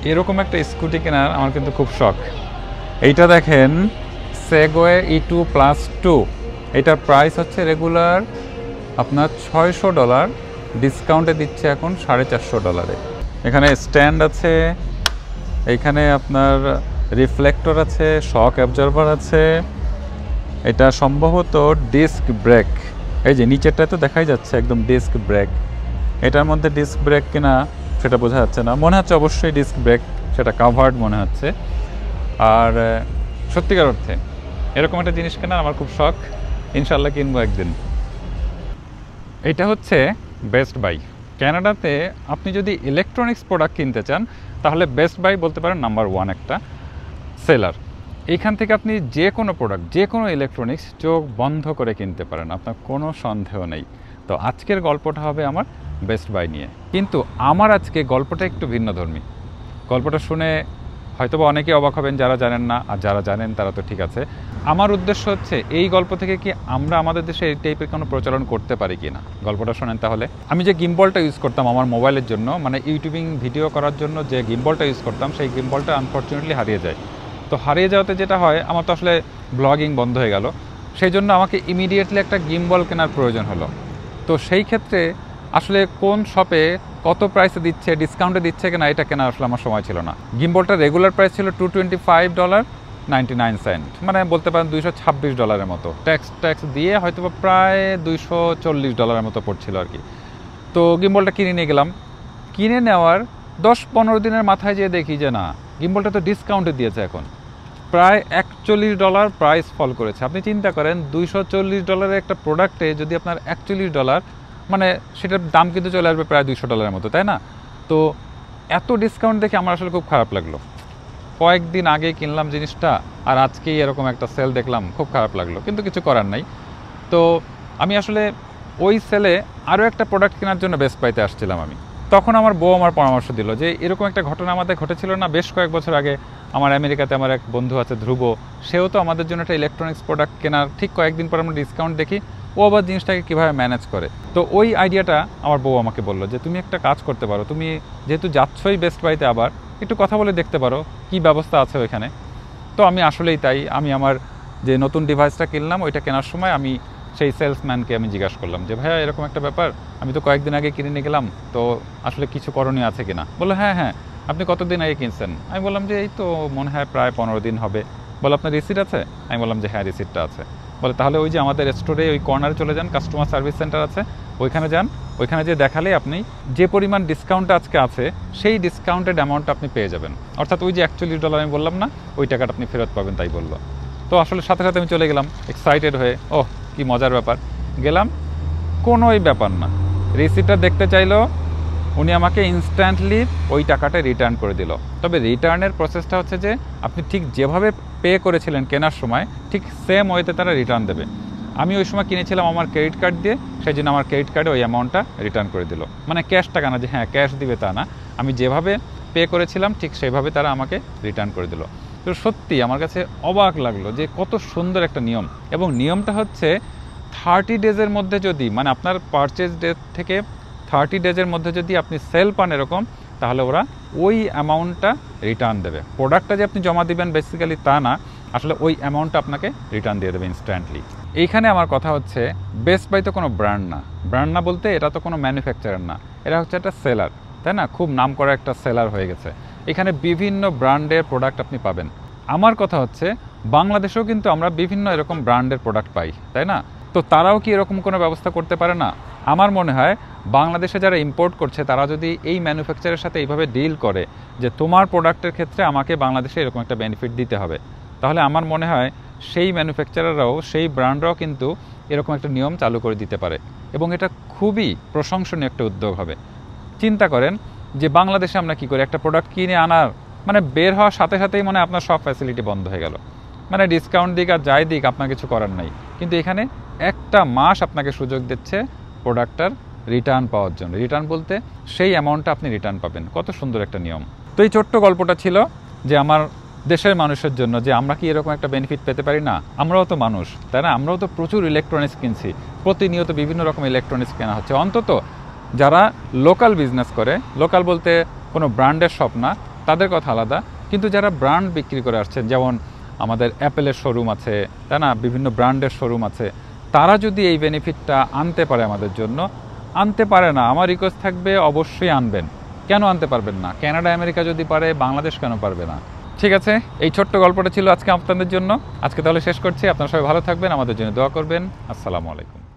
এরকম একটা স্কুটি কেনার আমার কিন্তু খুব শখ। এইটা দেখেন, সেগওয়ে E2+2। এটার প্রাইস হচ্ছে রেগুলার আপনার $600, ডিসকাউন্টে দিচ্ছে এখন $450। এখানে স্ট্যান্ড আছে, এইখানে আপনার রিফ্লেক্টর আছে, শক অ্যাবজর্ভার আছে। এটা সম্ভবত ডিস্ক ব্রেক, এই যে নিচেরটা তো দেখাই যাচ্ছে একদম ডিস্ক ব্রেক। এটার মধ্যে ডিস্ক ব্রেক কিনা সেটা বোঝা যাচ্ছে না, মনে হচ্ছে অবশ্যই ডিস্ক ব্রেক, সেটা কাভার্ড মনে হচ্ছে। আর সত্যিকার অর্থে এরকম একটা জিনিস কেনার আমার খুব শখ, ইনশাল্লাহ কিনবো একদিন। এটা হচ্ছে বেস্ট বাই। ক্যানাডাতে আপনি যদি ইলেকট্রনিক্স প্রোডাক্ট কিনতে চান তাহলে বেস্ট বাই বলতে পারেন নাম্বার 1 একটা সেলার। এইখান থেকে আপনি যে কোনো প্রোডাক্ট, যে কোনো ইলেকট্রনিক্স চোখ বন্ধ করে কিনতে পারেন, আপনার কোনো সন্দেহ নেই। তো আজকের গল্পটা হবে আমার বেস্ট বাই নিয়ে, কিন্তু আমার আজকে গল্পটা একটু ভিন্নধর্মী। গল্পটা শুনে হয়তোবা অনেকেই অবাক হবেন যারা জানেন না, আর যারা জানেন তারা তো ঠিক আছে। আমার উদ্দেশ্য হচ্ছে এই গল্প থেকে কি আমরা আমাদের দেশে এই টাইপের কোনো প্রচলন করতে পারি কি না। গল্পটা শোনেন তাহলে। আমি যে গিম্বলটা ইউজ করতাম আমার মোবাইলের জন্য, মানে ইউটিউবিং ভিডিও করার জন্য যে গিম্বলটা ইউজ করতাম, সেই গিম্বলটা আনফর্চুনেটলি হারিয়ে যায়। তো হারিয়ে যাওয়াতে যেটা হয়, আমার তো আসলে ব্লগিং বন্ধ হয়ে গেল, সেই জন্য আমাকে ইমিডিয়েটলি একটা গিম্বল কেনার প্রয়োজন হলো। তো সেই ক্ষেত্রে আসলে কোন শপে কত প্রাইসে দিচ্ছে, ডিসকাউন্টে দিচ্ছে কিনা, এটা কেনা আসলে আমার সময় ছিল না। গিম্বলটার রেগুলার প্রাইস ছিল $225.99, মানে বলতে পারেন $226 মতো। ট্যাক্স দিয়ে হয়তো প্রায় $240 মতো পড়ছিল আর কি। তো গিম্বলটা কিনে নিয়ে গেলাম। কিনে নেওয়ার 10-15 দিনের মাথায় যেয়ে দেখি যে না, গিম্বলটা তো ডিসকাউন্টে দিয়েছে এখন, প্রায় $41 প্রাইস ফল করেছে। আপনি চিন্তা করেন $240 একটা প্রোডাক্টে যদি আপনার $41, মানে সেটার দাম কিন্তু চলে আসবে প্রায় $200 মতো, তাই না? তো এত ডিসকাউন্ট দেখে আমার আসলে খুব খারাপ লাগলো। কয়েকদিন আগে কিনলাম জিনিসটা, আর আজকেই এরকম একটা সেল দেখলাম, খুব খারাপ লাগলো, কিন্তু কিছু করার নাই। তো আমি আসলে ওই সেলে আরও একটা প্রোডাক্ট কেনার জন্য বেস্ট বাইতে আসছিলাম আমি। তখন আমার বউ আমার পরামর্শ দিল যে এরকম একটা ঘটনা আমাদের ঘটেছিল না বেশ কয়েক বছর আগে। আমার আমেরিকাতে আমার এক বন্ধু আছে ধ্রুব, সেও তো আমাদের জন্য একটা ইলেকট্রনিক্স প্রোডাক্ট কেনার ঠিক কয়েকদিন পর আমরা ডিসকাউন্ট দেখি, ও আবার জিনিসটাকে কীভাবে ম্যানেজ করে। তো ওই আইডিয়াটা আমার বউ আমাকে বললো যে তুমি একটা কাজ করতে পারো, তুমি যেহেতু যাচ্ছই বেস্ট বাইতে, আবার একটু কথা বলে দেখতে পারো কী ব্যবস্থা আছে ওইখানে। তো আমি আসলেই তাই, আমি আমার যে নতুন ডিভাইসটা কিনলাম ওইটা কেনার সময় আমি সেই সেলসম্যানকে আমি জিজ্ঞাসা করলাম যে ভাইয়া এরকম একটা ব্যাপার, আমি তো কয়েকদিন আগে কিনে নিয়ে গেলাম, তো আসলে কিছু করণীয় আছে কিনা। বললো হ্যাঁ হ্যাঁ, আপনি কতদিন আগে কিনছেন? আমি বললাম যে এই তো মনে হয় প্রায় 15 দিন হবে। বলে আপনার রিসিট আছে? আমি বললাম যে হ্যাঁ রিসিটটা আছে। বলে তাহলে ওই যে আমাদের স্টোরে ওই কর্নারে চলে যান, কাস্টমার সার্ভিস সেন্টার আছে, ওইখানে যান, ওইখানে যে দেখালেই আপনি যে পরিমাণ ডিসকাউন্ট আজকে আছে সেই ডিসকাউন্টেড অ্যামাউন্টটা আপনি পেয়ে যাবেন, অর্থাৎ ওই যে $41 আমি বললাম না, ওই টাকাটা আপনি ফেরত পাবেন, তাই বললো। তো আসলে সাথে সাথে আমি চলে গেলাম এক্সাইটেড হয়ে, ওহ কি মজার ব্যাপার। গেলাম, কোনোই ব্যাপার না, রিসিটটা দেখতে চাইলো, উনি আমাকে ইনস্ট্যান্টলি ওই টাকাটা রিটার্ন করে দিল। তবে রিটার্নের প্রসেসটা হচ্ছে যে আপনি ঠিক যেভাবে পে করেছিলেন কেনার সময়, ঠিক সেম ওয়েতে তারা রিটার্ন দেবে। আমি ওই সময় কিনেছিলাম আমার ক্রেডিট কার্ড দিয়ে, সেই জন্য আমার ক্রেডিট কার্ডে ওই অ্যামাউন্টটা রিটার্ন করে দিল। মানে ক্যাশ টাকা না যে হ্যাঁ ক্যাশ দিবে তা না, আমি যেভাবে পে করেছিলাম ঠিক সেভাবে তারা আমাকে রিটার্ন করে দিল। তো সত্যি আমার কাছে অবাক লাগলো যে কত সুন্দর একটা নিয়ম। এবং নিয়মটা হচ্ছে 30 ডেজের মধ্যে যদি, মানে আপনার পারচেজ ডেট থেকে 30 ডেজের মধ্যে যদি আপনি সেল পান এরকম, তাহলে ওরা ওই অ্যামাউন্টটা রিটার্ন দেবে। প্রোডাক্টটা যে আপনি জমা দিবেন বেসিক্যালি তা না, আসলে ওই অ্যামাউন্টটা আপনাকে রিটার্ন দিয়ে দেবে ইনস্ট্যান্টলি। এইখানে আমার কথা হচ্ছে বেস্ট বাই তো কোনো ব্র্যান্ড না, ব্র্যান্ড না বলতে এটা তো কোনো ম্যানুফ্যাকচারার না, এরা হচ্ছে একটা সেলার, তাই না? খুব নাম করা একটা সেলার হয়ে গেছে। এখানে বিভিন্ন ব্র্যান্ডের প্রোডাক্ট আপনি পাবেন। আমার কথা হচ্ছে বাংলাদেশেও কিন্তু আমরা বিভিন্ন এরকম ব্র্যান্ডের প্রোডাক্ট পাই, তাই না? তো তারাও কি এরকম কোনো ব্যবস্থা করতে পারে না? আমার মনে হয় বাংলাদেশে যারা ইম্পোর্ট করছে তারা যদি এই ম্যানুফ্যাকচারের সাথে এইভাবে ডিল করে যে তোমার প্রোডাক্টের ক্ষেত্রে আমাকে বাংলাদেশে এরকম একটা বেনিফিট দিতে হবে, তাহলে আমার মনে হয় সেই ম্যানুফ্যাকচারাররাও, সেই ব্র্যান্ডরাও কিন্তু এরকম একটা নিয়ম চালু করে দিতে পারে, এবং এটা খুবই প্রশংসনীয় একটা উদ্যোগ হবে। চিন্তা করেন যে বাংলাদেশে আমরা কী করি, একটা প্রোডাক্ট কিনে আনার মানে বের হওয়ার সাথে সাথেই মনে আপনার সব ফ্যাসিলিটি বন্ধ হয়ে গেল, মানে ডিসকাউন্ট দিক আর যাই দিক আপনার কিছু করার নাই। কিন্তু এখানে একটা মাস আপনাকে সুযোগ দিচ্ছে প্রোডাক্টটার রিটার্ন পাওয়ার জন্য। রিটার্ন বলতে সেই অ্যামাউন্টটা আপনি রিটার্ন পাবেন। কত সুন্দর একটা নিয়ম। তো এই ছোট্ট গল্পটা ছিল যে আমার দেশের মানুষের জন্য, যে আমরা কি এরকম একটা বেনিফিট পেতে পারি না? আমরাও তো মানুষ, তাই না? আমরাও তো প্রচুর ইলেকট্রনিক্স কিনছি, প্রতিনিয়ত বিভিন্ন রকম ইলেকট্রনিক্স কেনা হচ্ছে। অন্তত যারা লোকাল বিজনেস করে, লোকাল বলতে কোনো ব্র্যান্ডের শপ না, তাদের কথা আলাদা, কিন্তু যারা ব্র্যান্ড বিক্রি করে আসছেন, যেমন আমাদের অ্যাপেলের শোরুম আছে, তাই না, বিভিন্ন ব্র্যান্ডের শোরুম আছে, তারা যদি এই বেনিফিটটা আনতে পারে আমাদের জন্য, আনতে পারে না, আমার রিকোয়েস্ট থাকবে অবশ্যই আনবেন। কেন আনতে পারবেন না? কানাডা আমেরিকা যদি পারে, বাংলাদেশ কেন পারবে না? ঠিক আছে, এই ছোট্ট গল্পটা ছিল আজকে আপনাদের জন্য। আজকে তাহলে শেষ করছি। আপনারা সবাই ভালো থাকবেন, আমাদের জন্য দোয়া করবেন। আসসালামু আলাইকুম।